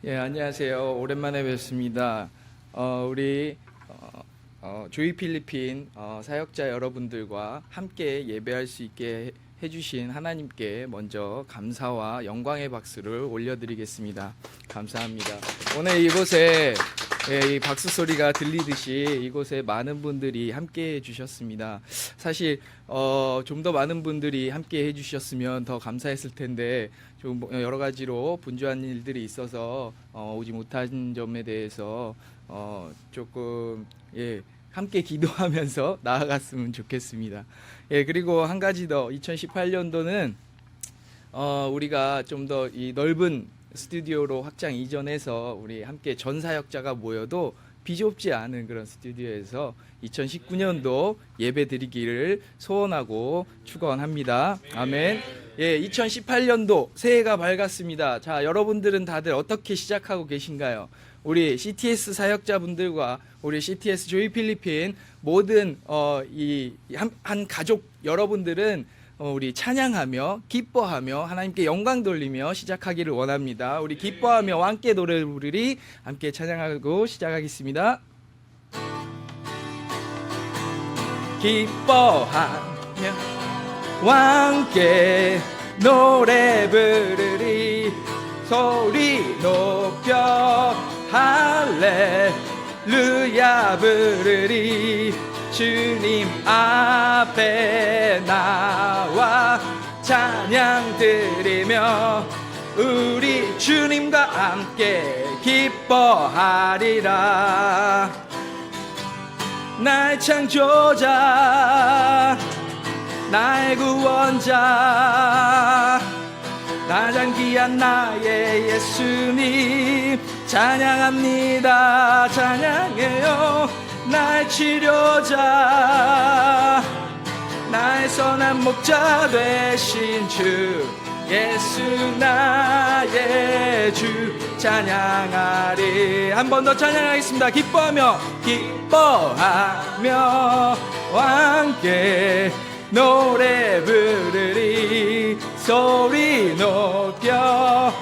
예, 안녕하세요. 오랜만에 뵙습니다. 우리 조이 필리핀 사역자 여러분들과 함께 예배할 수 있게 해주신 하나님께 먼저 감사와 영광의 박수를 올려드리겠습니다. 감사합니다. 오늘 이곳에 이 박수 소리가 들리듯이 이곳에 많은 분들이 함께 해주셨습니다. 사실 좀 더 많은 분들이 함께 해주셨으면 더 감사했을 텐데 좀 여러 가지로 분주한 일들이 있어서 오지 못한 점에 대해서 조금 함께 기도하면서 나아갔으면 좋겠습니다. 그리고 한 가지 더, 2018년도는 우리가 좀 더 이 넓은 스튜디오로 확장 이전해서 우리 함께 전 사역자가 모여도 비좁지 않은 그런 스튜디오에서 2019년도 예배 드리기를 소원하고 축원합니다. 아멘. 2018년도 새해가 밝았습니다. 자, 여러분들은 다들 어떻게 시작하고 계신가요? 우리 CTS 사역자분들과 우리 CTS 조이 필리핀 모든 한 가족 여러분들은 우리 찬양하며 기뻐하며 하나님께 영광 돌리며 시작하기를 원합니다. 우리 기뻐하며 함께 노래를 부르리. 함께 찬양하고 시작하겠습니다. 기뻐하며 함께 노래 부르리. 소리 높여 할렐루야 부르리. 주님 앞에 나와 찬양 드리며 우리 주님과 함께 기뻐하리라. 나의 창조자, 나의 구원자, 가장 귀한 나의 예수님 찬양합니다. 찬양해요. 나의 치료자, 나의 선한 목자 되신 주 예수 나의 주 찬양하리. 한 번 더 찬양하겠습니다. 기뻐하며 함께 노래 부르리. 소리 높여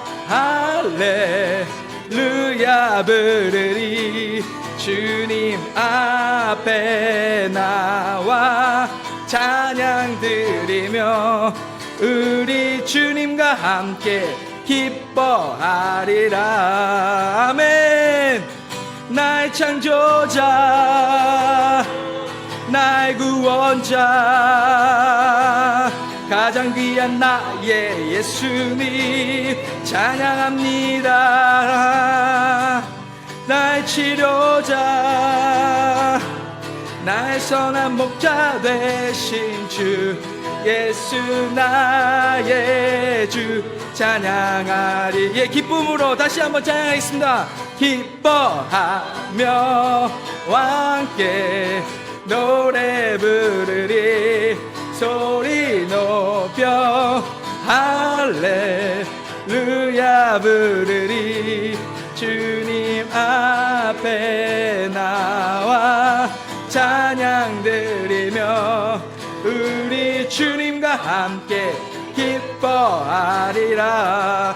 할렐루야 부르리. 주님 앞에 나와 찬양 드리며 우리 주님과 함께 기뻐하리라. 아멘. 나의 창조자, 나의 구원자, 가장 귀한 나의 예수님 찬양합니다. 나의 치료자, 나의 선한 목자 되신 주 예수 나의 주 찬양하리. 기쁨으로 다시 한번 찬양하겠습니다. 기뻐하며 함께 노래 부르리. 소리 높여 할렐루야 부르리. 주님 앞에 나와 찬양 드리며 우리 주님과 함께 기뻐하리라.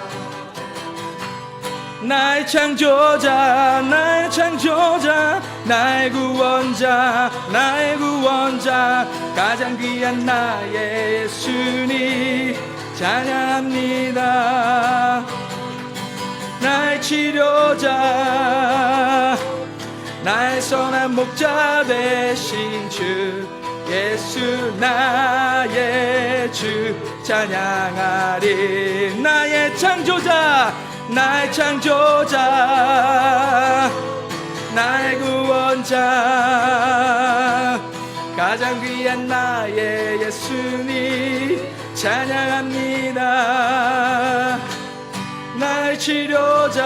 나의 창조자, 나의 창조자, 나의 구원자, 나의 구원자, 가장 귀한 나의 예수님 찬양합니다. 나의 치료자, 나의 선한 목자 되신 주 예수 나의 주 찬양하리. 나의 창조자, 나의 창조자, 나의 구원자, 가장 귀한 나의 예수님 찬양합니다. 나의 치료자,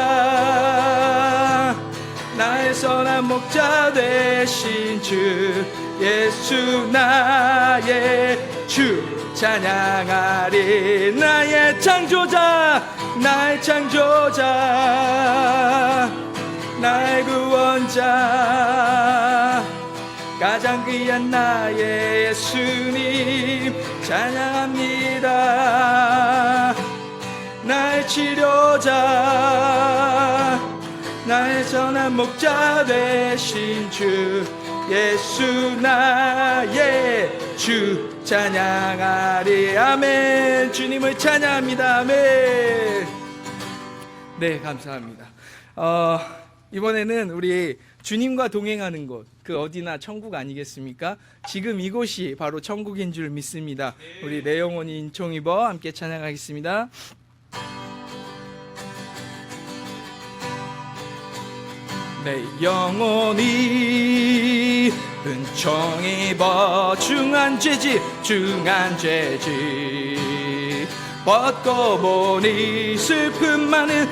나의 선한 목자 되신 주 예수 나의 주 찬양하리. 나의 창조자, 나의 창조자, 나의 구원자, 가장 귀한 나의 예수님 찬양합니다. 나의 치료자, 나의 선한 목자 되신 주 예수 나의 주 찬양하리. 아멘. 주님을 찬양합니다. 아멘. 네, 감사합니다. 이번에는 우리 주님과 동행하는 곳, 그 어디나 천국 아니겠습니까? 지금 이곳이 바로 천국인 줄 믿습니다. 우리 내 영혼이 인총 입어 함께 찬양하겠습니다. 내 영혼이 은총 입어 중한 죄지 벗고 보니 슬픔 많은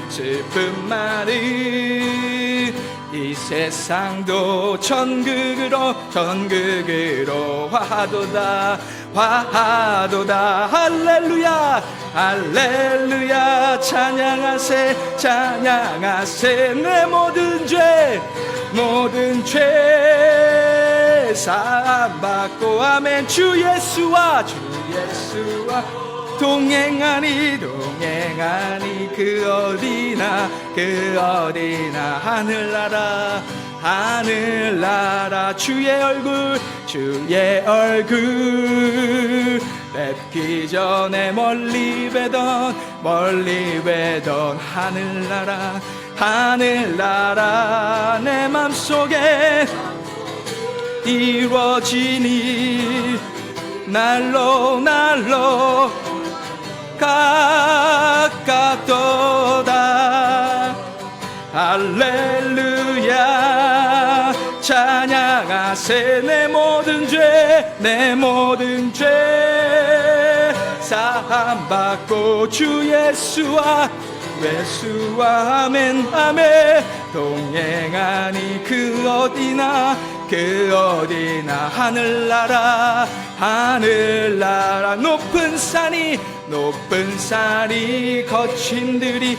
이 세상도 천국으로 화하도다 할렐루야 할렐루야. 찬양하세 내 모든 죄 사함받고 아멘. 주 예수와 동행하니 그 어디나 하늘나라 주의 얼굴 뵙기 전에 멀리 뵈던 하늘나라 내 맘속에 이루어지니 날로 가깝도다. 할렐루야. 찬양하세 내 모든 죄 사함받고 주 예수와 아멘. 동행하니 그 어디나 하늘나라 높은 산이 거친 들이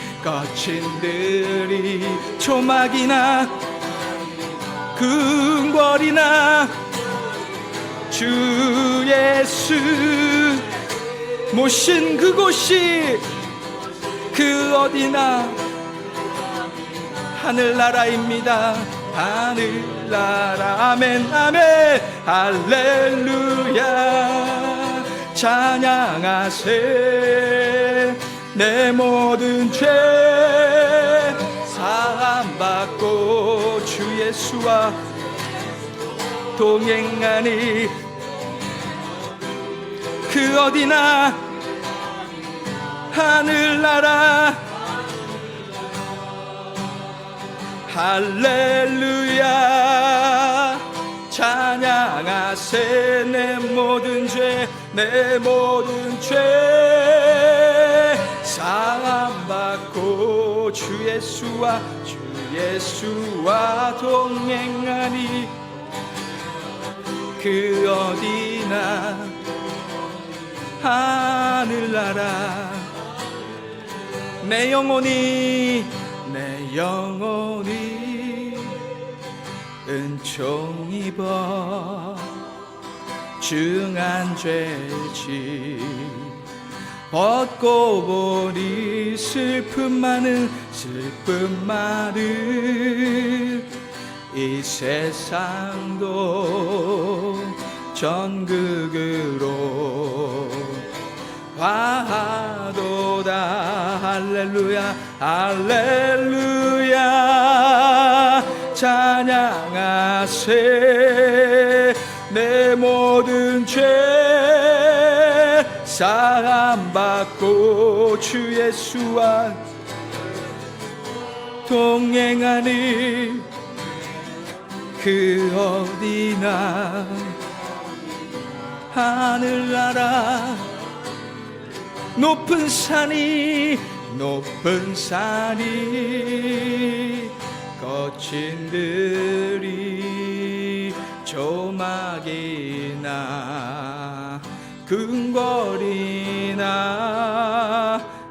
초막이나 궁궐이나 주 예수 모신 그곳이 그 어디나 하늘나라입니다. 하늘나라 아멘. 할렐루야. 찬양하세 내 모든 죄 사함받고 주 예수와 동행하니 그 어디나 하늘나라 할렐루야. 찬양하세 내 모든 죄 사함받고 주 예수와 동행하니 그 어디나 하늘나라 내 영혼이 은총 입어 중한 죄지 벗고 보니 슬픔 많은 이 세상도 천국으로 화하도다. 할렐루야. 찬양하세 내 모든 죄 사함받고 주 예수와 동행하니 그 어디나 하늘나라 높은 산이 거친 들이 조막이나 궁궐이나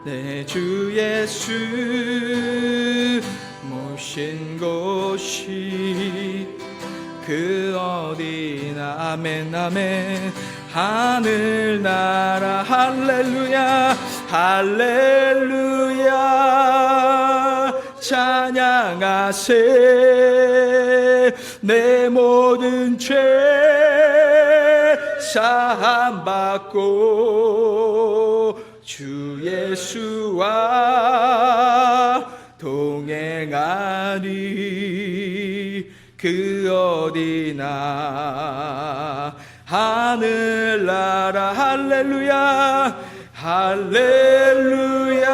내 주 예수 모신 곳이 그 어디나 아멘. 하늘나라 할렐루야. 할렐루야 찬양하세 내 모든 죄 사함받고 주 예수와 동행하리 그 어디나 하늘나라 할렐루야 할렐루야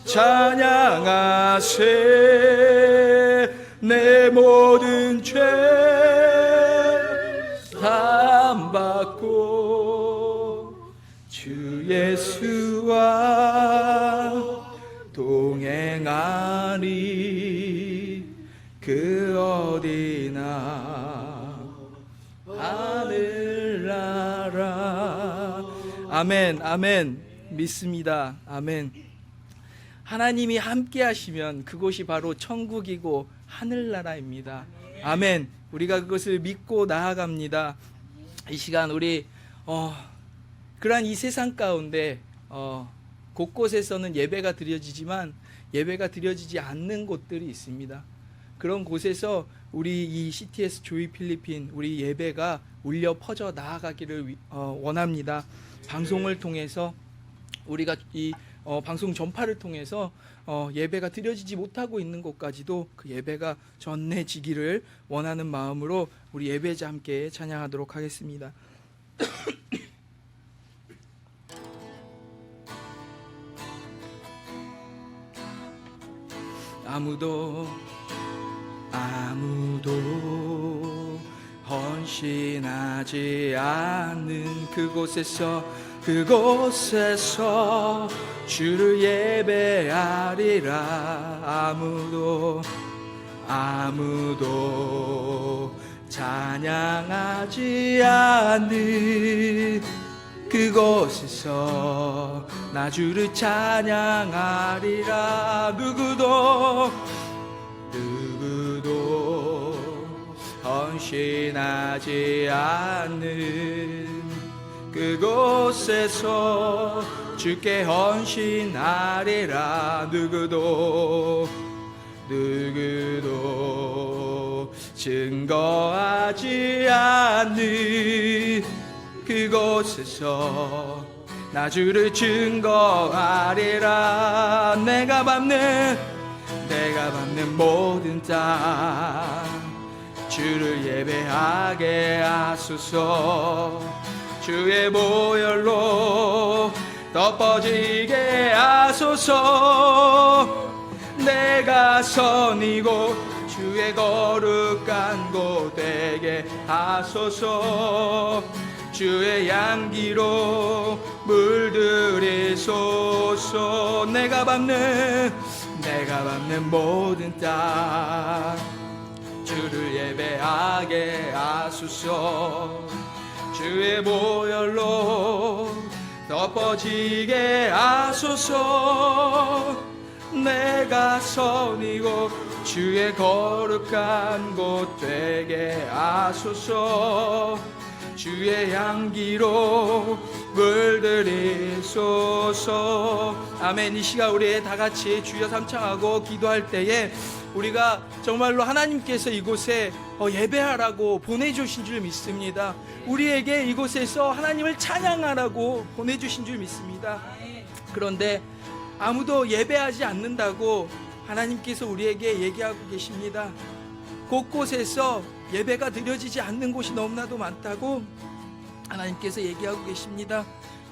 찬양하세 내 모든 죄 사함받고 주 예수와 동행하리 그 어디나 하늘나라. 아멘 아멘 믿습니다. 아멘. 하나님이 함께 하시면 그곳이 바로 천국이고 하늘나라입니다. 아멘. 우리가 그것을 믿고 나아갑니다. 이 시간 우리 그러한 이 세상 가운데 곳곳에서는 예배가 드려지지만 예배가 드려지지 않는 곳들이 있습니다. 그런 곳에서 우리 이 CTS 조이 필리핀 우리 예배가 울려 퍼져 나아가기를 원합니다. 방송을 통해서 우리가 이 방송 전파를 통해서 예배가 드려지지 못하고 있는 곳까지도 그 예배가 전해지기를 원하는 마음으로 우리 예배자 함께 찬양하도록 하겠습니다. 아무도 헌신하지 않는 그곳에서 주를 예배하리라. 아무도 찬양하지 않는 그곳에서 나 주를 찬양하리라. 누구도 헌신하지 않는 그곳에서 주께 헌신하리라. 누구도 증거하지 않는 그곳에서 나 주를 증거하리라. 내가 밟는 모든 땅 주를 예배하게 하소서. 주의 보혈로 덮어지게 하소서. 내가 선이고 주의 거룩한 곳 되게 하소서. 주의 향기로 물들이소서. 내가 밟는 모든 땅 주를 예배하게 하소서. 주의 보혈로 덮어지게 하소서. 내가 선이고 주의 거룩한 곳 되게 하소서. 주의 향기로 물들이소서. 아멘. 이 시간 우리 다 같이 주여 삼창하고 기도할 때에 우리가 정말로 하나님께서 이곳에 예배하라고 보내주신 줄 믿습니다. 우리에게 이곳에서 하나님을 찬양하라고 보내주신 줄 믿습니다. 그런데 아무도 예배하지 않는다고 하나님께서 우리에게 얘기하고 계십니다. 곳곳에서 예배가 드려지지 않는 곳이 너무나도 많다고 하나님께서 얘기하고 계십니다.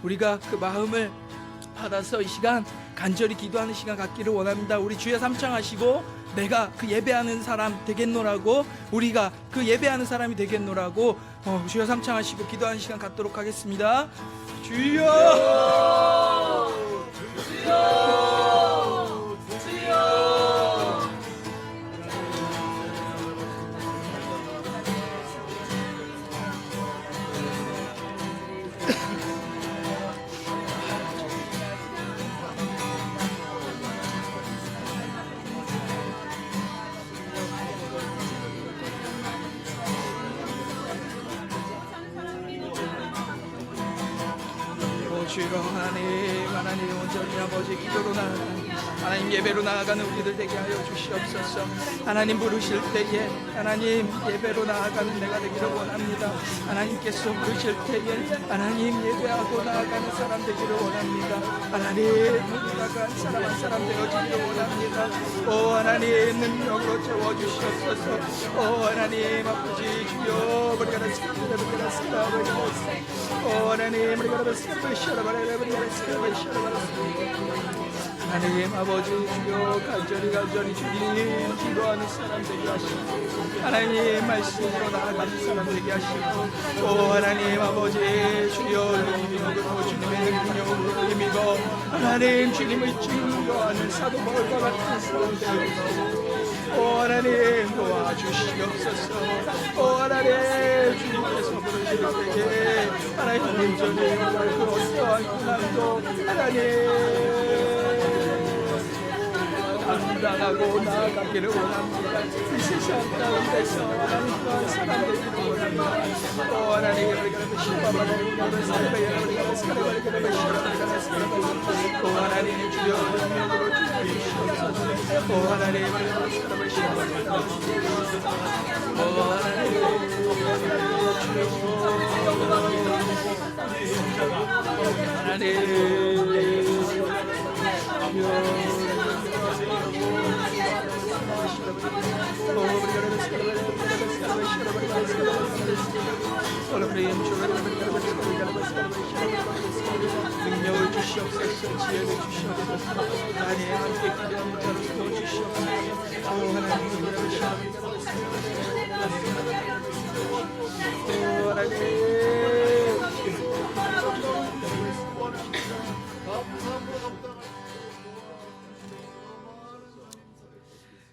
우리가 그 마음을 받아서 이 시간 간절히 기도하는 시간 갖기를 원합니다. 우리 주여 삼창하시고 내가 그 예배하는 사람 되겠노라고, 우리가 그 예배하는 사람이 되겠노라고 주여 삼창하시고 기도하는 시간 갖도록 하겠습니다. 주여 주여 주여. 주여 하나님 온전히 아버지 기도로 나아가는 하나님 예배로 나아가는 우리들 되게 하여 주시옵소서. 하나님 부르실 때에 하나님 예배로 나아가는 내가 되기를 원합니다. 하나님께서 부르실 때에 하나님 예배하고 나아가는 사람 되기를 원합니다. 하나님 우리가 한 사람 한 사람 되어지기를 원합니다. 오 하나님 능력으로 채워주시옵소서. 오 하나님 아버지 주여 우리가 오 하나님 우리가 하나님 아버지 주여 간절히 주님 기도하는 사람 되게 하시고 하나님 말씀으로 나아가는 사람 되게 하시고 오 하나님 아버지 주여 능력으로 주님의 능력으로 힘입어 하나님 주님의 증거하는 사도 바울과 같은 사람 되게 하시고 오 하나님 도와주시옵소서. 오 하나님 주님께서 부르실 때에 하나님 온전히 그 어떠한 고난도 하나님 감당하고 나아가기를 원합니다. 이 세상 가운데서 하나님 또한 사람 되기를 원합니다. 또 하나님 우리가 신바바를 살아가는 또 하나님 주여 능력으로 주시옵소서. 또 하나님 사람을 신바바를 또 능력을 주시옵소서. 지혜를 주시옵소서. 하나님 함께 기도하는 자로 세워주시옵소서. 하나님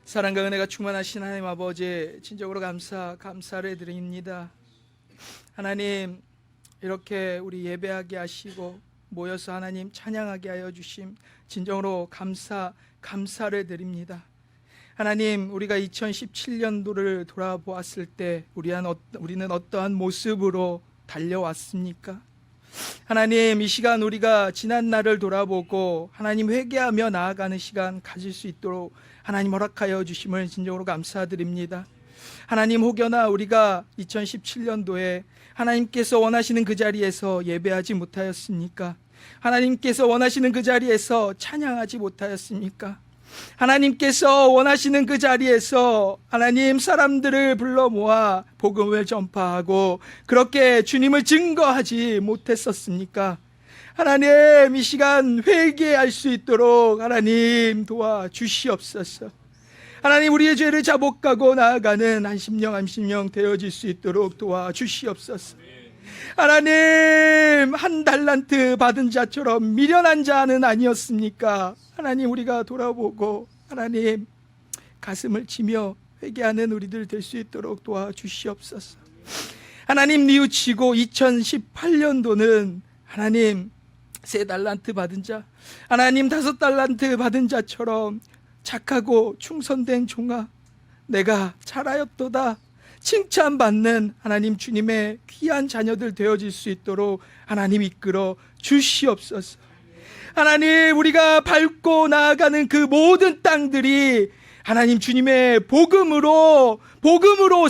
사랑과 은혜가 충만하신 하나님 아버지 진정으로 감사를 드립니다. 하나님 이렇게 우리 예배하게 하시고 모여서 하나님 찬양하게 하여 주심 진정으로 감사를 드립니다. 하나님 우리가 2017년도를 돌아보았을 때 우리는 어떠한 모습으로 달려왔습니까? 하나님 이 시간 우리가 지난 날을 돌아보고 하나님 회개하며 나아가는 시간 가질 수 있도록 하나님 허락하여 주심을 진정으로 감사드립니다. 하나님 혹여나 우리가 2017년도에 하나님께서 원하시는 그 자리에서 예배하지 못하였습니까? 하나님께서 원하시는 그 자리에서 찬양하지 못하였습니까? 하나님께서 원하시는 그 자리에서 하나님 사람들을 불러 모아 복음을 전파하고 그렇게 주님을 증거하지 못했었습니까? 하나님 이 시간 회개할 수 있도록 하나님 도와주시옵소서. 하나님 우리의 죄를 자복하고 나아가는 한 심령 되어질 수 있도록 도와주시옵소서. 하나님 한 달란트 받은 자처럼 미련한 자는 아니었습니까? 하나님 우리가 돌아보고 하나님 가슴을 치며 회개하는 우리들 될 수 있도록 도와주시옵소서. 하나님 뉘우치고 2018년도는 하나님 3달란트 받은 자, 하나님 5달란트 받은 자처럼 착하고 충성된 종아 내가 잘하였도다 칭찬받는 하나님 주님의 귀한 자녀들 되어질 수 있도록 하나님 이끌어 주시옵소서. 하나님 우리가 밟고 나아가는 그 모든 땅들이 하나님 주님의 복음으로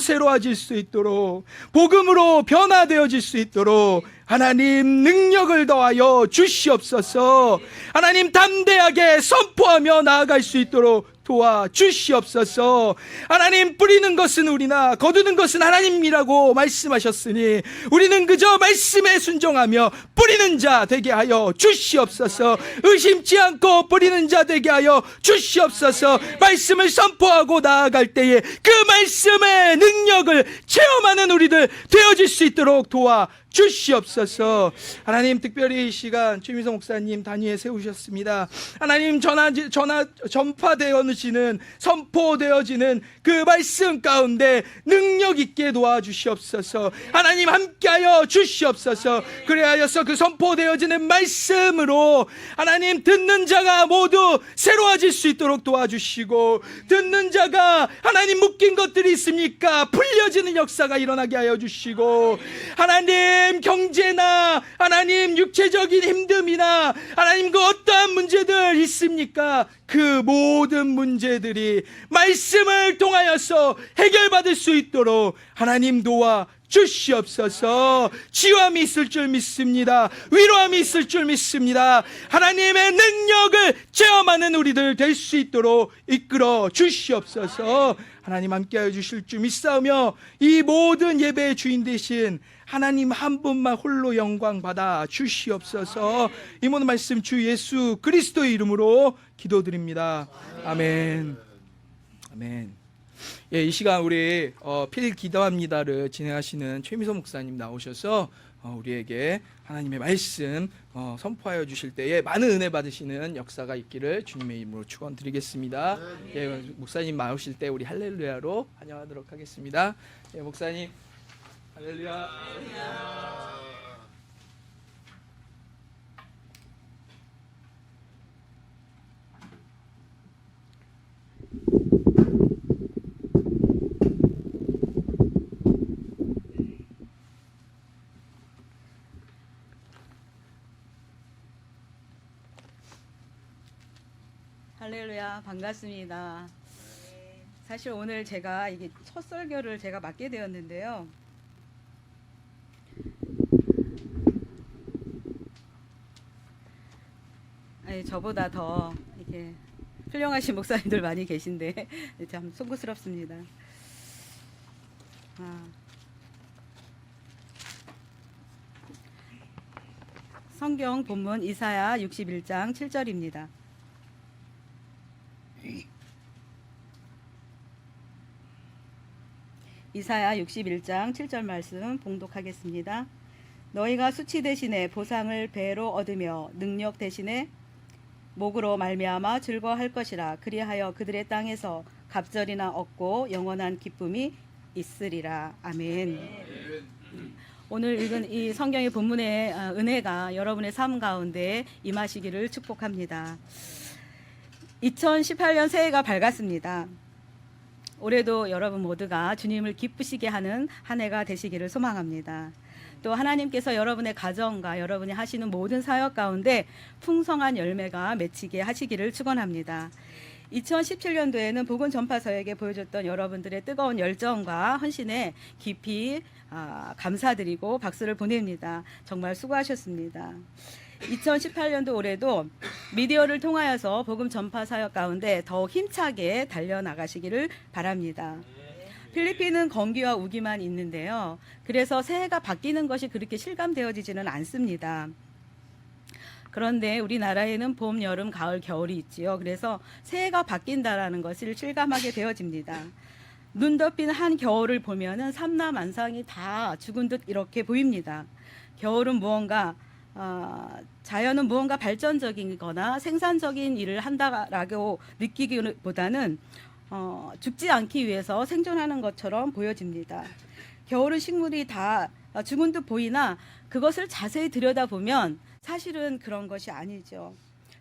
새로워질 수 있도록 복음으로 변화되어질 수 있도록 하나님 능력을 더하여 주시옵소서. 하나님 담대하게 선포하며 나아갈 수 있도록 도와주시옵소서. 하나님 뿌리는 것은 우리나 거두는 것은 하나님이라고 말씀하셨으니 우리는 그저 말씀에 순종하며 뿌리는 자 되게 하여 주시옵소서. 의심치 않고 뿌리는 자 되게 하여 주시옵소서. 말씀을 선포하고 나아갈 때에 그 말씀의 능력을 체험하는 우리들 되어질 수 있도록 도와주시옵소서. 하나님 특별히 이 시간 최민성 목사님 단위에 세우셨습니다. 하나님 전파되어지는 알려지는, 선포되어지는 그 말씀 가운데 능력 있게 도와주시옵소서. 하나님 함께하여 주시옵소서. 그래야여서 그 선포되어지는 말씀으로 하나님 듣는 자가 모두 새로워질 수 있도록 도와주시고, 듣는 자가 하나님 묶인 것들이 있습니까? 풀려지는 역사가 일어나게 하여 주시고, 하나님 경제나 하나님 육체적인 힘듦이나 하나님 그 어떠한 문제들 있습니까? 그 모든 문제들이 말씀을 통하여서 해결받을 수 있도록 하나님 도와 주시옵소서. 치유함이 있을 줄 믿습니다. 위로함이 있을 줄 믿습니다. 하나님의 능력을 체험하는 우리들 될 수 있도록 이끌어 주시옵소서. 하나님 함께하여 주실 줄 믿사오며, 이 모든 예배의 주인 되신 하나님 한 분만 홀로 영광 받아 주시옵소서. 이 모든 말씀 주 예수 그리스도의 이름으로 기도드립니다. 아멘. 아멘. 예, 이 시간 우리 필 기도합니다를 진행하시는 최미소 목사님 나오셔서 우리에게 하나님의 말씀 선포하여 주실 때에 많은 은혜 받으시는 역사가 있기를 주님의 이름으로 축원드리겠습니다. 예, 목사님 나오실 때 우리 할렐루야로 환영하도록 하겠습니다. 예, 목사님 할렐루야. 할렐루야, 반갑습니다. 사실 오늘 제가 이게 첫 설교를 제가 맡게 되었는데요. 아니, 저보다 더 이렇게 훌륭하신 목사님들 많이 계신데 참 송구스럽습니다. 성경 본문 이사야 61장 7절입니다. 이사야 61장 7절 말씀 봉독하겠습니다. 너희가 수치 대신에 보상을 배로 얻으며 능력 대신에 목으로 말미암아 즐거워할 것이라. 그리하여 그들의 땅에서 갑절이나 얻고 영원한 기쁨이 있으리라. 아멘. 오늘 읽은 이 성경의 본문의 은혜가 여러분의 삶 가운데 임하시기를 축복합니다. 2018년 새해가 밝았습니다. 올해도 여러분 모두가 주님을 기쁘시게 하는 한 해가 되시기를 소망합니다. 또 하나님께서 여러분의 가정과 여러분이 하시는 모든 사역 가운데 풍성한 열매가 맺히게 하시기를 축원합니다. 2017년도에는 복음 전파 사역에 보여줬던 여러분들의 뜨거운 열정과 헌신에 깊이 감사드리고 박수를 보냅니다. 정말 수고하셨습니다. 2018년도 올해도 미디어를 통하여서 복음 전파 사역 가운데 더욱 힘차게 달려나가시기를 바랍니다. 필리핀은 건기와 우기만 있는데요. 그래서 새해가 바뀌는 것이 그렇게 실감되어지지는 않습니다. 그런데 우리나라에는 봄, 여름, 가을, 겨울이 있지요. 그래서 새해가 바뀐다라는 것을 실감하게 되어집니다. 눈 덮인 한 겨울을 보면은 삼라만상이 다 죽은 듯 이렇게 보입니다. 겨울은 무언가 자연은 무언가 발전적이거나 생산적인 일을 한다라고 느끼기보다는 죽지 않기 위해서 생존하는 것처럼 보여집니다. 겨울은 식물이 다 죽은 듯 보이나 그것을 자세히 들여다보면 사실은 그런 것이 아니죠.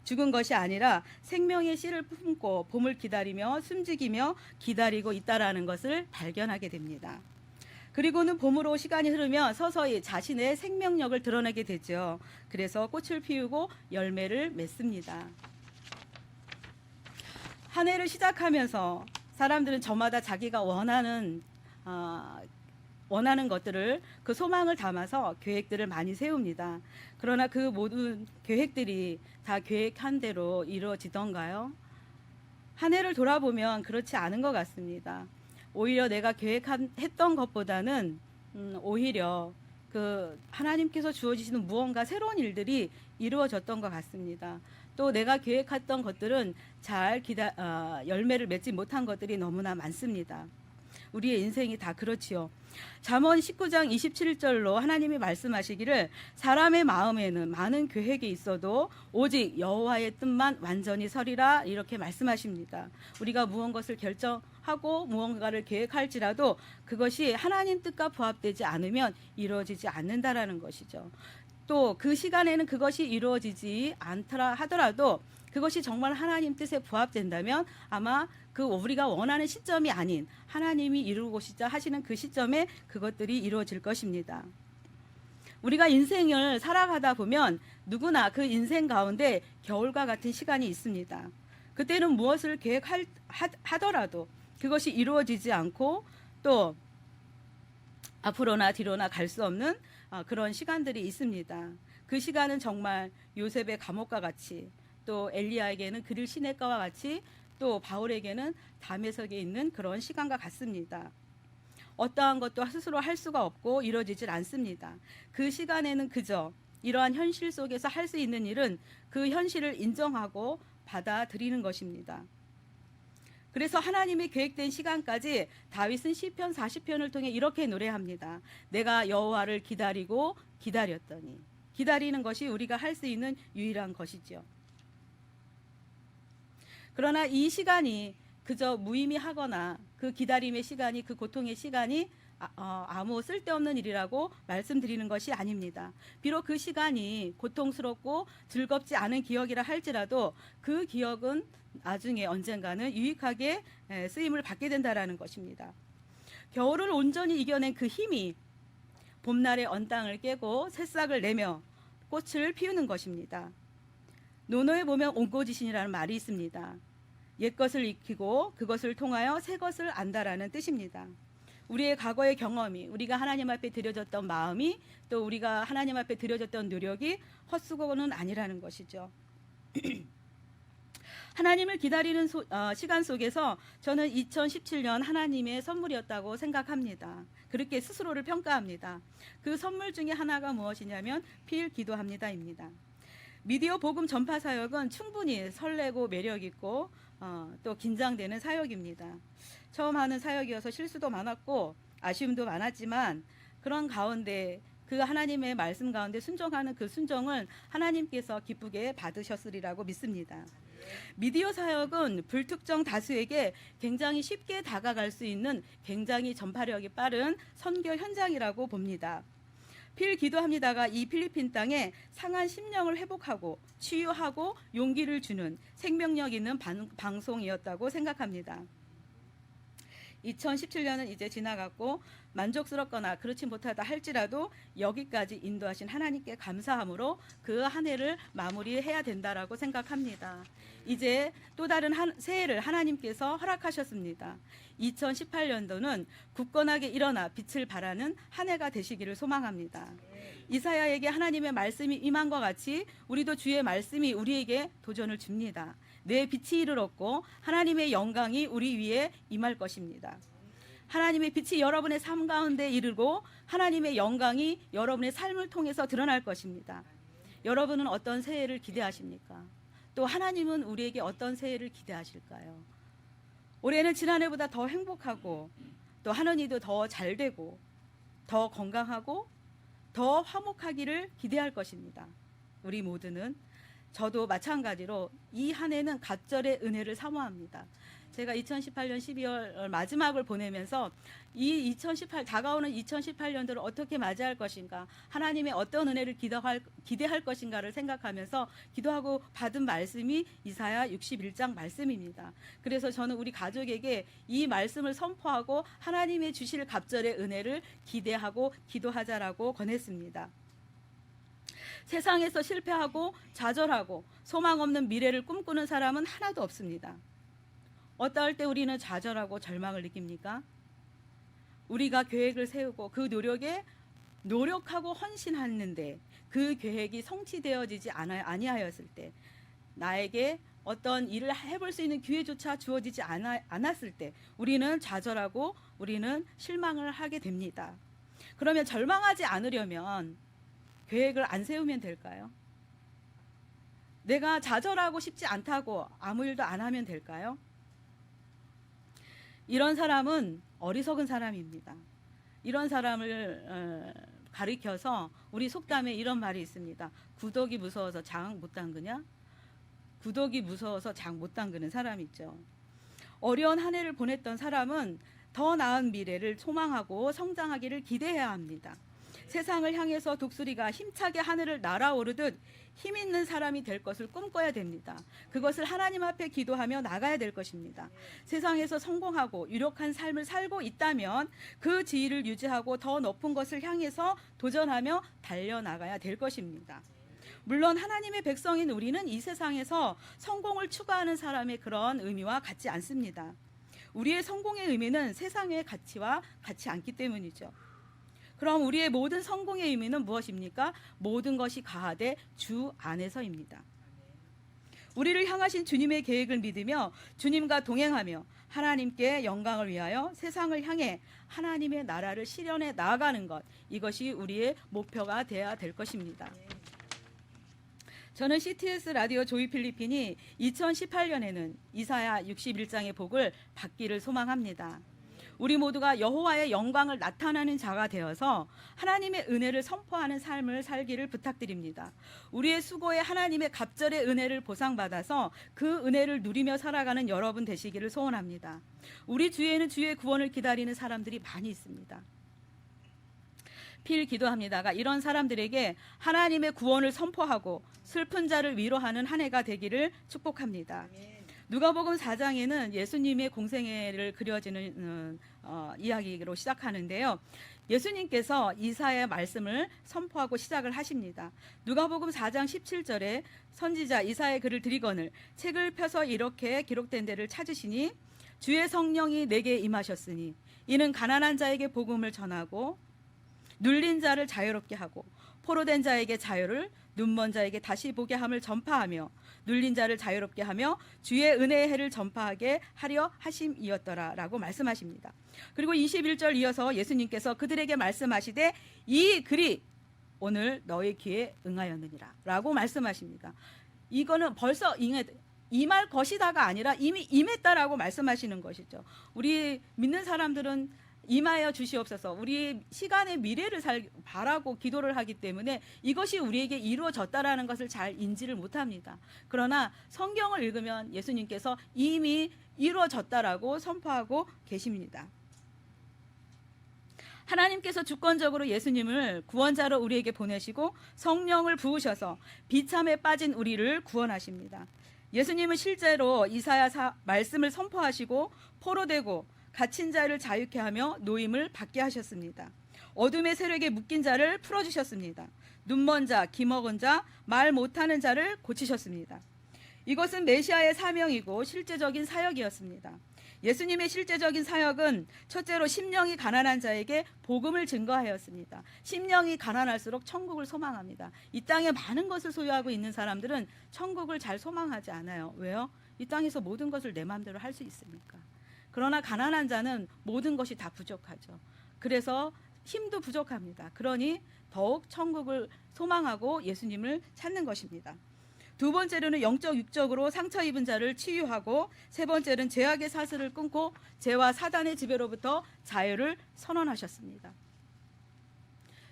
죽은 것이 아니라 생명의 씨를 품고 봄을 기다리며 숨지기며 기다리고 있다라는 것을 발견하게 됩니다. 그리고는 봄으로 시간이 흐르면 서서히 자신의 생명력을 드러내게 되죠. 그래서 꽃을 피우고 열매를 맺습니다. 한 해를 시작하면서 사람들은 저마다 자기가 원하는 것들을 그 소망을 담아서 계획들을 많이 세웁니다. 그러나 그 모든 계획들이 다 계획한 대로 이루어지던가요? 한 해를 돌아보면 그렇지 않은 것 같습니다. 오히려 내가 계획했던 것보다는 오히려 그 하나님께서 주어지시는 무언가 새로운 일들이 이루어졌던 것 같습니다. 또 내가 계획했던 것들은 잘 열매를 맺지 못한 것들이 너무나 많습니다. 우리의 인생이 다 그렇지요. 잠언 19장 27절로 하나님이 말씀하시기를 사람의 마음에는 많은 계획이 있어도 오직 여호와의 뜻만 완전히 서리라 이렇게 말씀하십니다. 우리가 무언가를 결정하고 무언가를 계획할지라도 그것이 하나님 뜻과 부합되지 않으면 이루어지지 않는다라는 것이죠. 또 그 시간에는 그것이 이루어지지 않더라 하더라도 그것이 정말 하나님 뜻에 부합된다면 아마 그 우리가 원하는 시점이 아닌 하나님이 이루고자 하시는 그 시점에 그것들이 이루어질 것입니다. 우리가 인생을 살아가다 보면 누구나 그 인생 가운데 겨울과 같은 시간이 있습니다. 그때는 무엇을 계획하더라도 그것이 이루어지지 않고 또 앞으로나 뒤로나 갈 수 없는 그런 시간들이 있습니다. 그 시간은 정말 요셉의 감옥과 같이 또 엘리야에게는 그릴 시냇가와 같이 또 바울에게는 다메섹에 있는 그런 시간과 같습니다. 어떠한 것도 스스로 할 수가 없고 이루어지질 않습니다. 그 시간에는 그저 이러한 현실 속에서 할 수 있는 일은 그 현실을 인정하고 받아들이는 것입니다. 그래서 하나님의 계획된 시간까지 다윗은 시편 40편을 통해 이렇게 노래합니다. 내가 여호와를 기다리고 기다렸더니. 기다리는 것이 우리가 할 수 있는 유일한 것이죠. 그러나 이 시간이 그저 무의미하거나 그 기다림의 시간이 그 고통의 시간이 아무 쓸데없는 일이라고 말씀드리는 것이 아닙니다. 비록 그 시간이 고통스럽고 즐겁지 않은 기억이라 할지라도 그 기억은 나중에 언젠가는 유익하게 쓰임을 받게 된다라는 것입니다. 겨울을 온전히 이겨낸 그 힘이 봄날의 언땅을 깨고 새싹을 내며 꽃을 피우는 것입니다. 논어에 보면 온고지신이라는 말이 있습니다. 옛것을 익히고 그것을 통하여 새것을 안다라는 뜻입니다. 우리의 과거의 경험이, 우리가 하나님 앞에 드려졌던 마음이, 또 우리가 하나님 앞에 드려졌던 노력이 헛수고는 아니라는 것이죠. 하나님을 기다리는 시간 속에서 저는 2017년 하나님의 선물이었다고 생각합니다. 그렇게 스스로를 평가합니다. 그 선물 중에 하나가 무엇이냐면 필기도합니다입니다. 미디어 복음 전파 사역은 충분히 설레고 매력있고 또 긴장되는 사역입니다. 처음 하는 사역이어서 실수도 많았고 아쉬움도 많았지만 그런 가운데 그 하나님의 말씀 가운데 순종하는 그 순종을 하나님께서 기쁘게 받으셨으리라고 믿습니다. 미디어 사역은 불특정 다수에게 굉장히 쉽게 다가갈 수 있는 굉장히 전파력이 빠른 선교 현장이라고 봅니다. 필기도합니다가 이 필리핀 땅에 상한 심령을 회복하고 치유하고 용기를 주는 생명력 있는 방송이었다고 생각합니다. 2017년은 이제 지나갔고 만족스럽거나 그렇지 못하다 할지라도 여기까지 인도하신 하나님께 감사함으로 그 한 해를 마무리해야 된다라고 생각합니다. 이제 또 다른 새해를 하나님께서 허락하셨습니다. 2018년도는 굳건하게 일어나 빛을 발하는 한 해가 되시기를 소망합니다. 이사야에게 하나님의 말씀이 임한 것 같이 우리도 주의 말씀이 우리에게 도전을 줍니다. 내 빛이 이르렀고 하나님의 영광이 우리 위에 임할 것입니다. 하나님의 빛이 여러분의 삶 가운데 이르고 하나님의 영광이 여러분의 삶을 통해서 드러날 것입니다. 여러분은 어떤 새해를 기대하십니까? 또 하나님은 우리에게 어떤 새해를 기대하실까요? 올해는 지난해보다 더 행복하고 또 하는 일도 더 잘되고 더 건강하고 더 화목하기를 기대할 것입니다. 우리 모두는 저도 마찬가지로 이 한 해는 갑절의 은혜를 사모합니다. 제가 2018년 12월 마지막을 보내면서 이 다가오는 2018년도를 어떻게 맞이할 것인가, 하나님의 어떤 은혜를 기대할 것인가를 생각하면서 기도하고 받은 말씀이 이사야 61장 말씀입니다. 그래서 저는 우리 가족에게 이 말씀을 선포하고 하나님의 주실 갑절의 은혜를 기대하고 기도하자라고 권했습니다. 세상에서 실패하고 좌절하고 소망 없는 미래를 꿈꾸는 사람은 하나도 없습니다. 어떠할 때 우리는 좌절하고 절망을 느낍니까? 우리가 계획을 세우고 그 노력에 노력하고 헌신하는데 그 계획이 성취되어지지 아니하였을 때, 나에게 어떤 일을 해볼 수 있는 기회조차 주어지지 않았을 때 우리는 좌절하고 우리는 실망을 하게 됩니다. 그러면 절망하지 않으려면 계획을 안 세우면 될까요? 내가 좌절하고 싶지 않다고 아무 일도 안 하면 될까요? 이런 사람은 어리석은 사람입니다. 이런 사람을 가리켜서 우리 속담에 이런 말이 있습니다. 구더기 무서워서 장 못 담그냐? 구더기 무서워서 장 못 담그는 사람 있죠. 어려운 한 해를 보냈던 사람은 더 나은 미래를 소망하고 성장하기를 기대해야 합니다. 세상을 향해서 독수리가 힘차게 하늘을 날아오르듯 힘 있는 사람이 될 것을 꿈꿔야 됩니다. 그것을 하나님 앞에 기도하며 나가야 될 것입니다. 세상에서 성공하고 유력한 삶을 살고 있다면 그 지위를 유지하고 더 높은 것을 향해서 도전하며 달려나가야 될 것입니다. 물론 하나님의 백성인 우리는 이 세상에서 성공을 추구하는 사람의 그런 의미와 같지 않습니다. 우리의 성공의 의미는 세상의 가치와 같지 않기 때문이죠. 그럼 우리의 모든 성공의 의미는 무엇입니까? 모든 것이 가하되 주 안에서입니다. 우리를 향하신 주님의 계획을 믿으며 주님과 동행하며 하나님께 영광을 위하여 세상을 향해 하나님의 나라를 실현해 나아가는 것, 이것이 우리의 목표가 되어야 될 것입니다. 저는 CTS 라디오 조이 필리핀이 2018년에는 이사야 61장의 복을 받기를 소망합니다. 우리 모두가 여호와의 영광을 나타내는 자가 되어서 하나님의 은혜를 선포하는 삶을 살기를 부탁드립니다. 우리의 수고에 하나님의 갑절의 은혜를 보상받아서 그 은혜를 누리며 살아가는 여러분 되시기를 소원합니다. 우리 주위에는 주의 구원을 기다리는 사람들이 많이 있습니다. 필 기도합니다가 이런 사람들에게 하나님의 구원을 선포하고 슬픈 자를 위로하는 한 해가 되기를 축복합니다. 누가복음 4장에는 예수님의 공생애를 그려지는 이야기로 시작하는데요. 예수님께서 이사야의 말씀을 선포하고 시작을 하십니다. 누가복음 4장 17절에 선지자 이사야의 글을 드리거늘 책을 펴서 이렇게 기록된 데를 찾으시니 주의 성령이 내게 임하셨으니 이는 가난한 자에게 복음을 전하고 눌린 자를 자유롭게 하고 포로된 자에게 자유를 눈먼 자에게 다시 보게 함을 전파하며 눌린 자를 자유롭게 하며 주의 은혜의 해를 전파하게 하려 하심이었더라 라고 말씀하십니다. 그리고 21절 이어서 예수님께서 그들에게 말씀하시되 이 글이 오늘 너의 귀에 응하였느니라 라고 말씀하십니다. 이거는 벌써 임할 것이다가 아니라 이미 임했다라고 말씀하시는 것이죠. 우리 믿는 사람들은 임하여 주시옵소서. 우리 시간의 미래를 바라고 기도를 하기 때문에 이것이 우리에게 이루어졌다라는 것을 잘 인지를 못합니다. 그러나 성경을 읽으면 예수님께서 이미 이루어졌다라고 선포하고 계십니다. 하나님께서 주권적으로 예수님을 구원자로 우리에게 보내시고 성령을 부으셔서 비참에 빠진 우리를 구원하십니다. 예수님은 실제로 이사야 말씀을 선포하시고 포로되고 갇힌 자를 자유케 하며 노임을 받게 하셨습니다. 어둠의 세력에 묶인 자를 풀어주셨습니다. 눈먼 자, 귀먹은 자, 말 못하는 자를 고치셨습니다. 이것은 메시아의 사명이고 실제적인 사역이었습니다. 예수님의 실제적인 사역은 첫째로 심령이 가난한 자에게 복음을 증거하였습니다. 심령이 가난할수록 천국을 소망합니다. 이 땅에 많은 것을 소유하고 있는 사람들은 천국을 잘 소망하지 않아요. 왜요? 이 땅에서 모든 것을 내 마음대로 할 수 있으니까. 그러나 가난한 자는 모든 것이 다 부족하죠. 그래서 힘도 부족합니다. 그러니 더욱 천국을 소망하고 예수님을 찾는 것입니다. 두 번째로는 영적 육적으로 상처 입은 자를 치유하고 세 번째는 죄악의 사슬을 끊고 죄와 사단의 지배로부터 자유를 선언하셨습니다.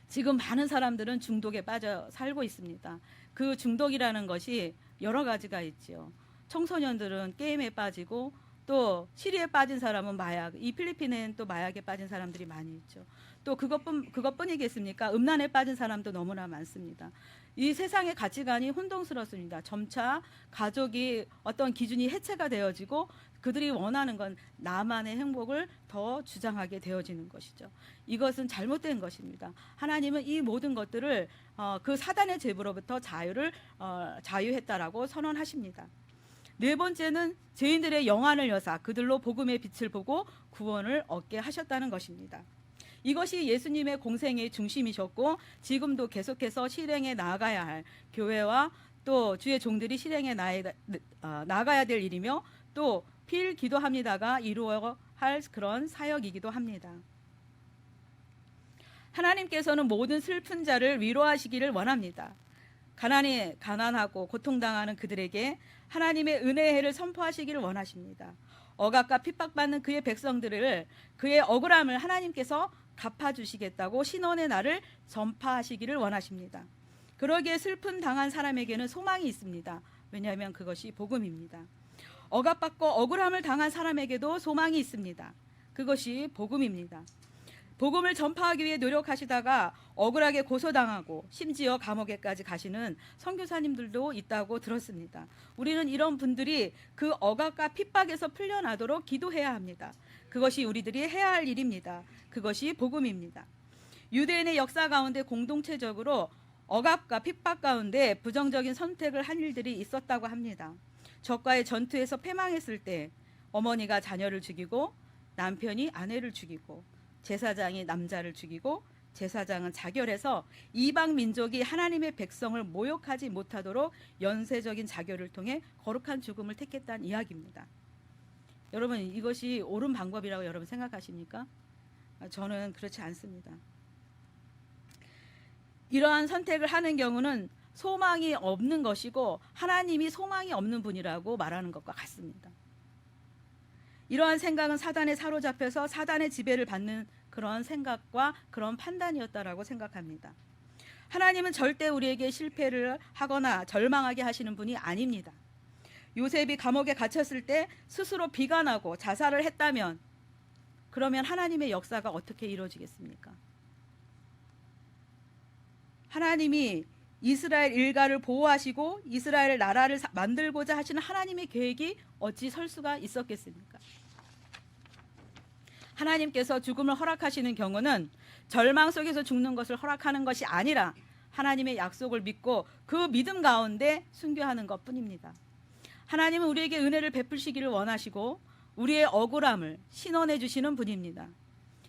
지금 많은 사람들은 중독에 빠져 살고 있습니다. 그 중독이라는 것이 여러 가지가 있죠. 청소년들은 게임에 빠지고 또 시리에 빠진 사람은 마약, 이 필리핀에는 또 마약에 빠진 사람들이 많이 있죠. 또 그것뿐이겠습니까? 음란에 빠진 사람도 너무나 많습니다. 이 세상의 가치관이 혼동스럽습니다. 점차 가족이 어떤 기준이 해체가 되어지고 그들이 원하는 건 나만의 행복을 더 주장하게 되어지는 것이죠. 이것은 잘못된 것입니다. 하나님은 이 모든 것들을 그 사단의 죄로부터 자유했다라고 선언하십니다. 네 번째는 죄인들의 영안을 여사 그들로 복음의 빛을 보고 구원을 얻게 하셨다는 것입니다. 이것이 예수님의 공생의 중심이셨고 지금도 계속해서 실행해 나아가야 할 교회와 또 주의 종들이 실행해 나아가야 될 일이며 또 필 기도합니다가 이루어 할 그런 사역이기도 합니다. 하나님께서는 모든 슬픈 자를 위로하시기를 원합니다. 가난하고 고통당하는 그들에게 하나님의 은혜의 해를 선포하시기를 원하십니다. 억압과 핍박받는 그의 백성들을 그의 억울함을 하나님께서 갚아주시겠다고 신원의 날을 전파하시기를 원하십니다. 그러기에 슬픔 당한 사람에게는 소망이 있습니다. 왜냐하면 그것이 복음입니다. 억압받고 억울함을 당한 사람에게도 소망이 있습니다. 그것이 복음입니다. 복음을 전파하기 위해 노력하시다가 억울하게 고소당하고 심지어 감옥에까지 가시는 선교사님들도 있다고 들었습니다. 우리는 이런 분들이 그 억압과 핍박에서 풀려나도록 기도해야 합니다. 그것이 우리들이 해야 할 일입니다. 그것이 복음입니다. 유대인의 역사 가운데 공동체적으로 억압과 핍박 가운데 부정적인 선택을 한 일들이 있었다고 합니다. 적과의 전투에서 패망했을 때 어머니가 자녀를 죽이고 남편이 아내를 죽이고 제사장이 남자를 죽이고 제사장은 자결해서 이방 민족이 하나님의 백성을 모욕하지 못하도록 연쇄적인 자결을 통해 거룩한 죽음을 택했다는 이야기입니다. 여러분, 이것이 옳은 방법이라고 여러분 생각하십니까? 저는 그렇지 않습니다. 이러한 선택을 하는 경우는 소망이 없는 것이고 하나님이 소망이 없는 분이라고 말하는 것과 같습니다. 이러한 생각은 사단에 사로잡혀서 사단의 지배를 받는 그런 생각과 그런 판단이었다라고 생각합니다. 하나님은 절대 우리에게 실패를 하거나 절망하게 하시는 분이 아닙니다. 요셉이 감옥에 갇혔을 때 스스로 비관하고 자살을 했다면 그러면 하나님의 역사가 어떻게 이루어지겠습니까? 하나님이 이스라엘 일가를 보호하시고 이스라엘 나라를 만들고자 하시는 하나님의 계획이 어찌 설 수가 있었겠습니까? 하나님께서 죽음을 허락하시는 경우는 절망 속에서 죽는 것을 허락하는 것이 아니라 하나님의 약속을 믿고 그 믿음 가운데 순교하는 것뿐입니다. 하나님은 우리에게 은혜를 베푸시기를 원하시고 우리의 억울함을 신원해 주시는 분입니다.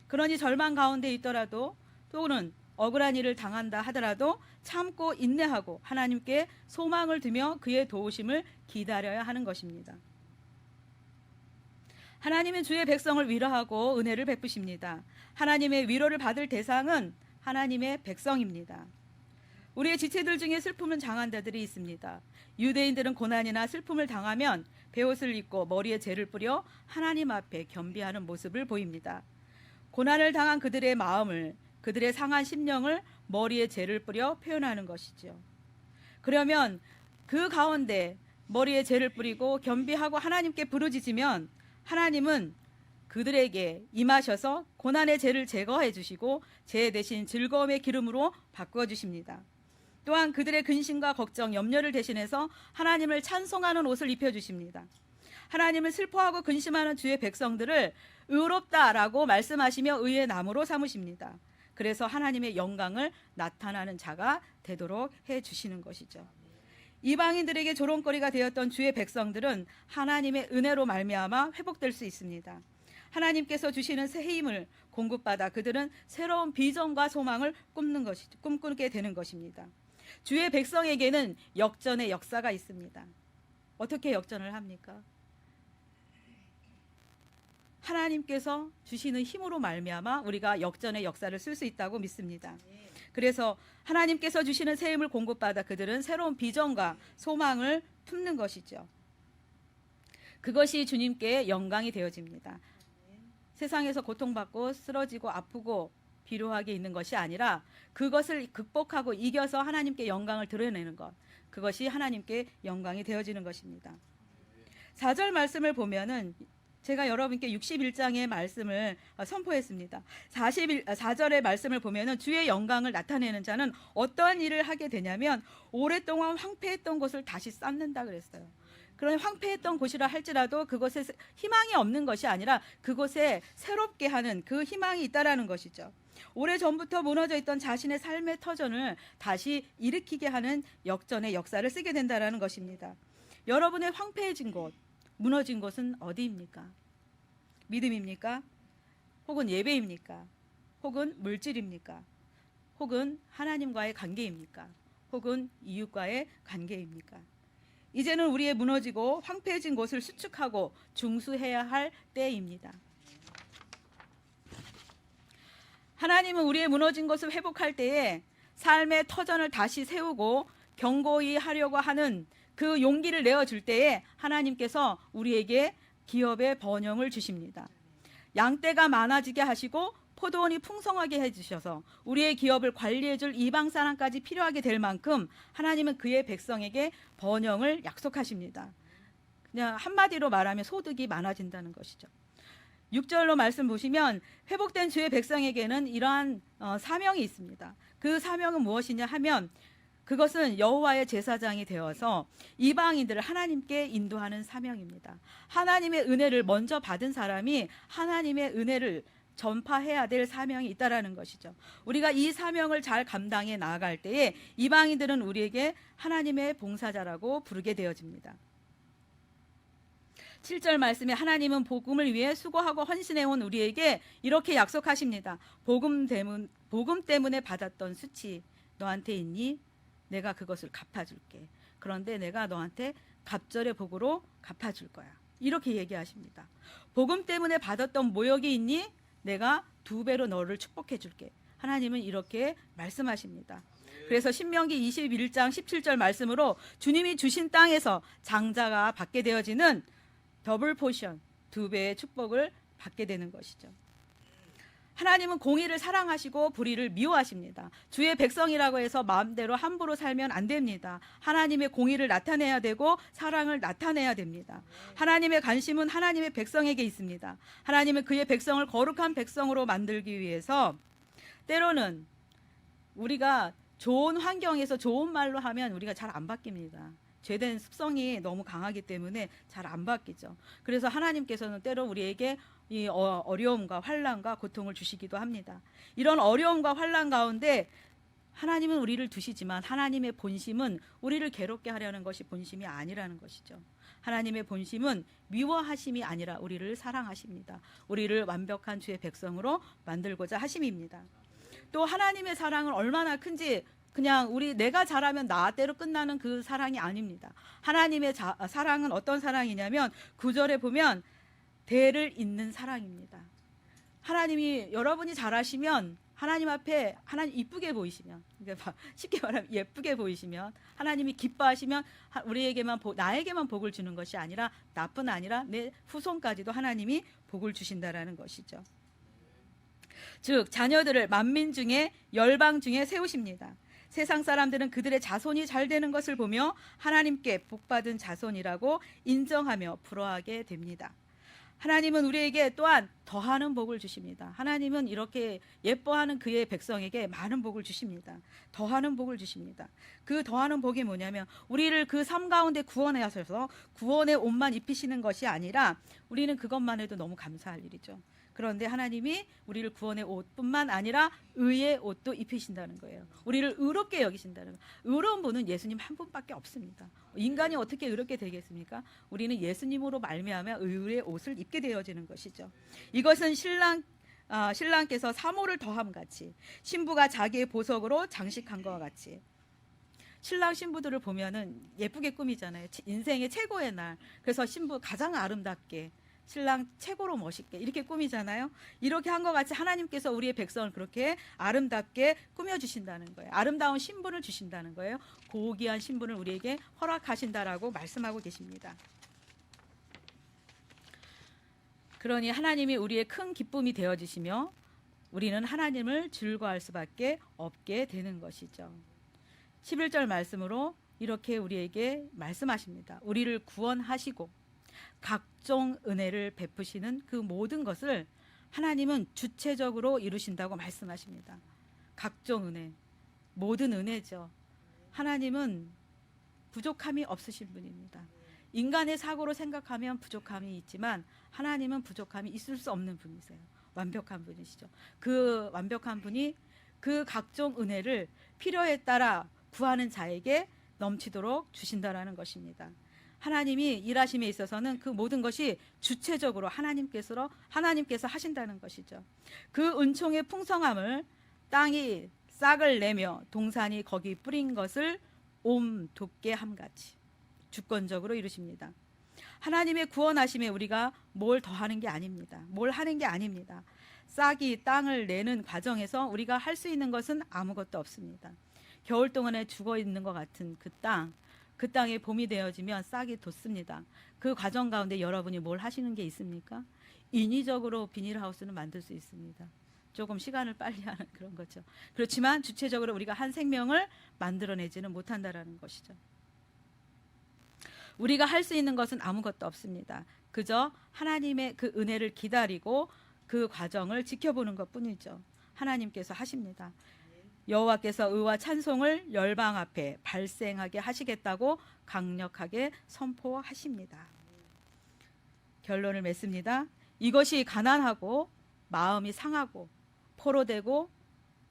그러니 절망 가운데 있더라도 또는 억울한 일을 당한다 하더라도 참고 인내하고 하나님께 소망을 두며 그의 도우심을 기다려야 하는 것입니다. 하나님은 주의 백성을 위로하고 은혜를 베푸십니다. 하나님의 위로를 받을 대상은 하나님의 백성입니다. 우리의 지체들 중에 슬픔을 당한 자들이 있습니다. 유대인들은 고난이나 슬픔을 당하면 베옷을 입고 머리에 재를 뿌려 하나님 앞에 겸비하는 모습을 보입니다. 고난을 당한 그들의 마음을, 그들의 상한 심령을 머리에 재를 뿌려 표현하는 것이죠. 그러면 그 가운데 머리에 재를 뿌리고 겸비하고 하나님께 부르짖으면 하나님은 그들에게 임하셔서 고난의 죄를 제거해 주시고 죄 대신 즐거움의 기름으로 바꾸어 주십니다. 또한 그들의 근심과 걱정, 염려를 대신해서 하나님을 찬송하는 옷을 입혀주십니다. 하나님을 슬퍼하고 근심하는 주의 백성들을 의롭다라고 말씀하시며 의의 나무로 삼으십니다. 그래서 하나님의 영광을 나타나는 자가 되도록 해주시는 것이죠. 이방인들에게 조롱거리가 되었던 주의 백성들은 하나님의 은혜로 말미암아 회복될 수 있습니다. 하나님께서 주시는 새 힘을 공급받아 그들은 새로운 비전과 소망을 꿈꾸게 되는 것입니다. 주의 백성에게는 역전의 역사가 있습니다. 어떻게 역전을 합니까? 하나님께서 주시는 힘으로 말미암아 우리가 역전의 역사를 쓸 수 있다고 믿습니다. 그래서 하나님께서 주시는 새 힘을 공급받아 그들은 새로운 비전과 소망을 품는 것이죠. 그것이 주님께 영광이 되어집니다. 세상에서 고통받고 쓰러지고 아프고 비루하게 있는 것이 아니라 그것을 극복하고 이겨서 하나님께 영광을 드러내는 것, 그것이 하나님께 영광이 되어지는 것입니다. 4절 말씀을 보면은 제가 여러분께 61장의 말씀을 선포했습니다. 4절의 말씀을 보면은 주의 영광을 나타내는 자는 어떠한 일을 하게 되냐면 오랫동안 황폐했던 곳을 다시 쌓는다 그랬어요. 그런 황폐했던 곳이라 할지라도 그곳에 희망이 없는 것이 아니라 그곳에 새롭게 하는 그 희망이 있다라는 것이죠. 오래전부터 무너져 있던 자신의 삶의 터전을 다시 일으키게 하는 역전의 역사를 쓰게 된다라는 것입니다. 여러분의 황폐해진 곳, 무너진 곳은 어디입니까? 믿음입니까? 혹은 예배입니까? 혹은 물질입니까? 혹은 하나님과의 관계입니까? 혹은 이웃과의 관계입니까? 이제는 우리의 무너지고 황폐해진 곳을 수축하고 중수해야 할 때입니다. 하나님은 우리의 무너진 것을 회복할 때에 삶의 터전을 다시 세우고 견고히 하려고 하는 그 용기를 내어줄 때에 하나님께서 우리에게 기업의 번영을 주십니다. 양떼가 많아지게 하시고 포도원이 풍성하게 해주셔서 우리의 기업을 관리해줄 이방 사람까지 필요하게 될 만큼 하나님은 그의 백성에게 번영을 약속하십니다. 그냥 한마디로 말하면 소득이 많아진다는 것이죠. 6절로 말씀 보시면 회복된 주의 백성에게는 이러한 사명이 있습니다. 그 사명은 무엇이냐 하면 그것은 여호와의 제사장이 되어서 이방인들을 하나님께 인도하는 사명입니다. 하나님의 은혜를 먼저 받은 사람이 하나님의 은혜를 전파해야 될 사명이 있다라는 것이죠. 우리가 이 사명을 잘 감당해 나아갈 때에 이방인들은 우리에게 하나님의 봉사자라고 부르게 되어집니다. 7절 말씀에 하나님은 복음을 위해 수고하고 헌신해온 우리에게 이렇게 약속하십니다. 복음 때문에 받았던 수치 너한테 있니? 내가 그것을 갚아줄게. 그런데 내가 너한테 갑절의 복으로 갚아줄 거야. 이렇게 얘기하십니다. 복음 때문에 받았던 모욕이 있니? 내가 2배로 너를 축복해 줄게. 하나님은 이렇게 말씀하십니다. 그래서 신명기 21장 17절 말씀으로 주님이 주신 땅에서 장자가 받게 되어지는 더블 포션 2배의 축복을 받게 되는 것이죠. 하나님은 공의를 사랑하시고 불의를 미워하십니다. 주의 백성이라고 해서 마음대로 함부로 살면 안 됩니다. 하나님의 공의를 나타내야 되고 사랑을 나타내야 됩니다. 하나님의 관심은 하나님의 백성에게 있습니다. 하나님은 그의 백성을 거룩한 백성으로 만들기 위해서 때로는 우리가 좋은 환경에서 좋은 말로 하면 우리가 잘 안 바뀝니다. 죄된 습성이 너무 강하기 때문에 잘 안 바뀌죠. 그래서 하나님께서는 때로 우리에게 이 어려움과 환난과 고통을 주시기도 합니다. 이런 어려움과 환난 가운데 하나님은 우리를 두시지만 하나님의 본심은 우리를 괴롭게 하려는 것이 본심이 아니라는 것이죠. 하나님의 본심은 미워하심이 아니라 우리를 사랑하십니다. 우리를 완벽한 주의 백성으로 만들고자 하심입니다. 또 하나님의 사랑은 얼마나 큰지 그냥 내가 잘하면 나대로 끝나는 그 사랑이 아닙니다. 하나님의 사랑은 어떤 사랑이냐면 9절에 보면 대를 잇는 사랑입니다. 하나님이 여러분이 잘하시면 하나님 앞에 하나님 이쁘게 보이시면 그러니까 쉽게 말하면 예쁘게 보이시면 하나님이 기뻐하시면 나에게만 복을 주는 것이 아니라 나뿐 아니라 내 후손까지도 하나님이 복을 주신다라는 것이죠. 즉 자녀들을 만민 중에 열방 중에 세우십니다. 세상 사람들은 그들의 자손이 잘 되는 것을 보며 하나님께 복받은 자손이라고 인정하며 부러워하게 됩니다. 하나님은 우리에게 또한 더하는 복을 주십니다. 하나님은 이렇게 예뻐하는 그의 백성에게 많은 복을 주십니다. 더하는 복을 주십니다. 그 더하는 복이 뭐냐면 우리를 그 삶 가운데 구원해 하셔서 구원의 옷만 입히시는 것이 아니라 우리는 그것만 해도 너무 감사할 일이죠. 그런데 하나님이 우리를 구원의 옷뿐만 아니라 의의 옷도 입히신다는 거예요. 우리를 의롭게 여기신다는 거예요. 의로운 분은 예수님 한 분밖에 없습니다. 인간이 어떻게 의롭게 되겠습니까? 우리는 예수님으로 말미암아 의의 옷을 입게 되어지는 것이죠. 이것은 신랑께서 사모를 더함 같이 신부가 자기의 보석으로 장식한 것과 같이 신랑 신부들을 보면은 예쁘게 꾸미잖아요. 인생의 최고의 날. 그래서 신부 가장 아름답게 신랑 최고로 멋있게 이렇게 꾸미잖아요. 이렇게 한 것 같이 하나님께서 우리의 백성을 그렇게 아름답게 꾸며주신다는 거예요. 아름다운 신분을 주신다는 거예요. 고귀한 신분을 우리에게 허락하신다라고 말씀하고 계십니다. 그러니 하나님이 우리의 큰 기쁨이 되어주시며 우리는 하나님을 즐거워할 수밖에 없게 되는 것이죠. 11절 말씀으로 이렇게 우리에게 말씀하십니다. 우리를 구원하시고 각종 은혜를 베푸시는 그 모든 것을 하나님은 주체적으로 이루신다고 말씀하십니다. 각종 은혜, 모든 은혜죠. 하나님은 부족함이 없으신 분입니다. 인간의 사고로 생각하면 부족함이 있지만 하나님은 부족함이 있을 수 없는 분이세요. 완벽한 분이시죠. 그 완벽한 분이 그 각종 은혜를 필요에 따라 구하는 자에게 넘치도록 주신다라는 것입니다. 하나님이 일하심에 있어서는 그 모든 것이 주체적으로 하나님께서 하신다는 것이죠. 그 은총의 풍성함을 땅이 싹을 내며 동산이 거기 뿌린 것을 옮돋게 함같이 주권적으로 이루십니다. 하나님의 구원하심에 우리가 뭘 더하는 게 아닙니다. 뭘 하는 게 아닙니다. 싹이 땅을 내는 과정에서 우리가 할 수 있는 것은 아무것도 없습니다. 겨울 동안에 죽어 있는 것 같은 그 땅, 그 땅에 봄이 되어지면 싹이 돋습니다. 그 과정 가운데 여러분이 뭘 하시는 게 있습니까? 인위적으로 비닐하우스는 만들 수 있습니다. 조금 시간을 빨리 하는 그런 거죠. 그렇지만 주체적으로 우리가 한 생명을 만들어내지는 못한다라는 것이죠. 우리가 할 수 있는 것은 아무것도 없습니다. 그저 하나님의 그 은혜를 기다리고 그 과정을 지켜보는 것뿐이죠. 하나님께서 하십니다. 여호와께서 의와 찬송을 열방 앞에 발생하게 하시겠다고 강력하게 선포하십니다. 결론을 맺습니다. 이것이 가난하고 마음이 상하고 포로되고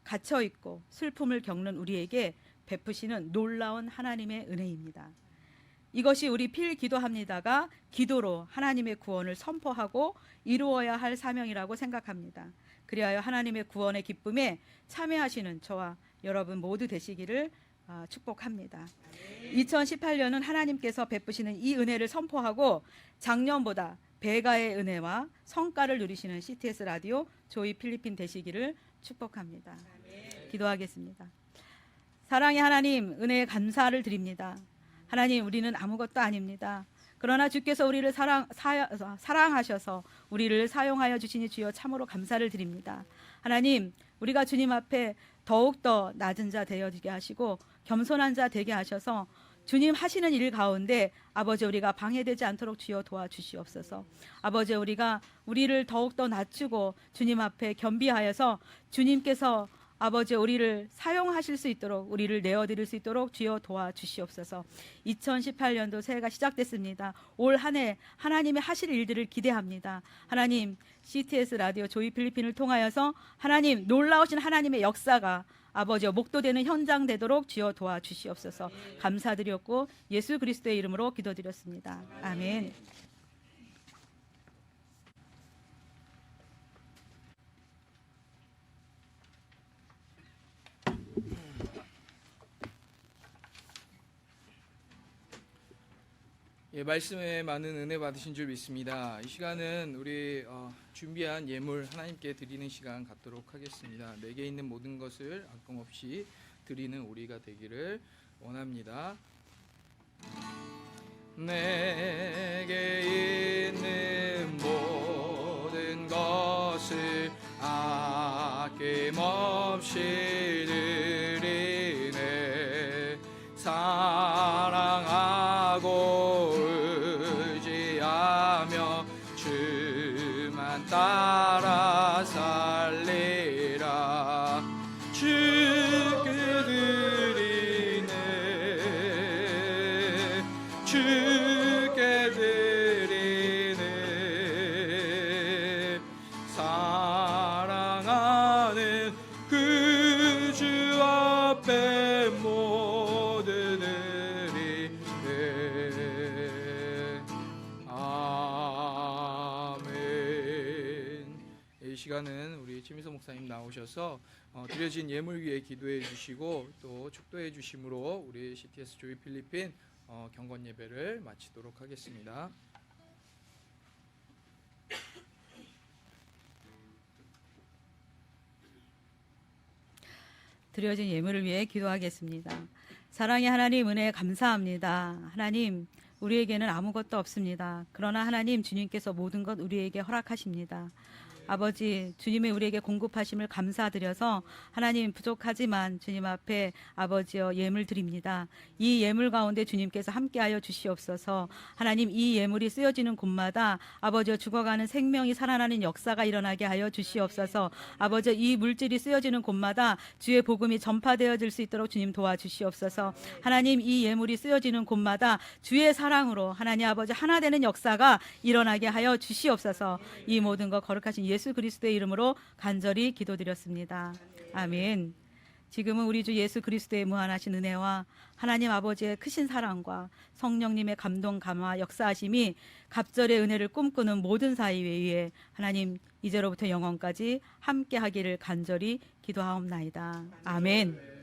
갇혀있고 슬픔을 겪는 우리에게 베푸시는 놀라운 하나님의 은혜입니다. 이것이 우리 필기도합니다가 기도로 하나님의 구원을 선포하고 이루어야 할 사명이라고 생각합니다. 그리하여 하나님의 구원의 기쁨에 참여하시는 저와 여러분 모두 되시기를 축복합니다. 2018년은 하나님께서 베푸시는 이 은혜를 선포하고 작년보다 배가의 은혜와 성과를 누리시는 CTS 라디오 조이 필리핀 되시기를 축복합니다. 기도하겠습니다. 사랑의 하나님, 은혜에 감사를 드립니다. 하나님, 우리는 아무것도 아닙니다. 그러나 주께서 우리를 사랑하셔서 우리를 사용하여 주시니 주여 참으로 감사를 드립니다. 하나님, 우리가 주님 앞에 더욱더 낮은 자 되어지게 하시고 겸손한 자 되게 하셔서 주님 하시는 일 가운데 아버지 우리가 방해되지 않도록 주여 도와주시옵소서. 아버지 우리를 더욱더 낮추고 주님 앞에 겸비하여서 주님께서 아버지 우리를 사용하실 수 있도록 우리를 내어드릴 수 있도록 주여 도와주시옵소서. 2018년도 새해가 시작됐습니다. 올 한 해 하나님의 하실 일들을 기대합니다. 하나님 CTS 라디오 조이 필리핀을 통하여서 하나님 놀라우신 하나님의 역사가 아버지여 목도되는 현장 되도록 주여 도와주시옵소서. 감사드렸고 예수 그리스도의 이름으로 기도드렸습니다. 아멘. 예, 말씀에 많은 은혜 받으신 줄 믿습니다. 이 시간은 우리 준비한 예물 하나님께 드리는 시간 갖도록 하겠습니다. 내게 있는 모든 것을 아낌없이 드리는 우리가 되기를 원합니다. 내게 있는 모든 것을 아낌없이 드리네. 사랑하고 의지하며 주만 따라 살리라. 주께 드리네. 주께 드리네. 사랑하는 그 주 앞에 모두 드리네. 아멘. 이 시간은 우리 최미서 목사님 나오셔서 드려진 예물 위에 기도해 주시고 또 축도해 주심으로 우리 CTS 조이 필리핀 경건 예배를 마치도록 하겠습니다. 드려진 예물을 위해 기도하겠습니다. 사랑의 하나님 은혜 감사합니다. 하나님 우리에게는 아무것도 없습니다. 그러나 하나님 주님께서 모든 것 우리에게 허락하십니다. 아버지 주님의 우리에게 공급하심을 감사드려서 하나님 부족하지만 주님 앞에 아버지여 예물 드립니다. 이 예물 가운데 주님께서 함께하여 주시옵소서. 하나님 이 예물이 쓰여지는 곳마다 아버지여 죽어가는 생명이 살아나는 역사가 일어나게 하여 주시옵소서. 아버지여 이 물질이 쓰여지는 곳마다 주의 복음이 전파되어질 수 있도록 주님 도와주시옵소서. 하나님 이 예물이 쓰여지는 곳마다 주의 사랑으로 하나님 아버지 하나 되는 역사가 일어나게 하여 주시옵소서. 이 모든 것 거룩하신 예수 그리스도의 이름으로 간절히 기도드렸습니다. 아멘. 지금은 우리 주 예수 그리스도의 무한하신 은혜와 하나님 아버지의 크신 사랑과 성령님의 감동 감화 역사하심이 갑절의 은혜를 꿈꾸는 모든 사이 위에 하나님 이제로부터 영원까지 함께 하기를 간절히 기도하옵나이다. 아멘.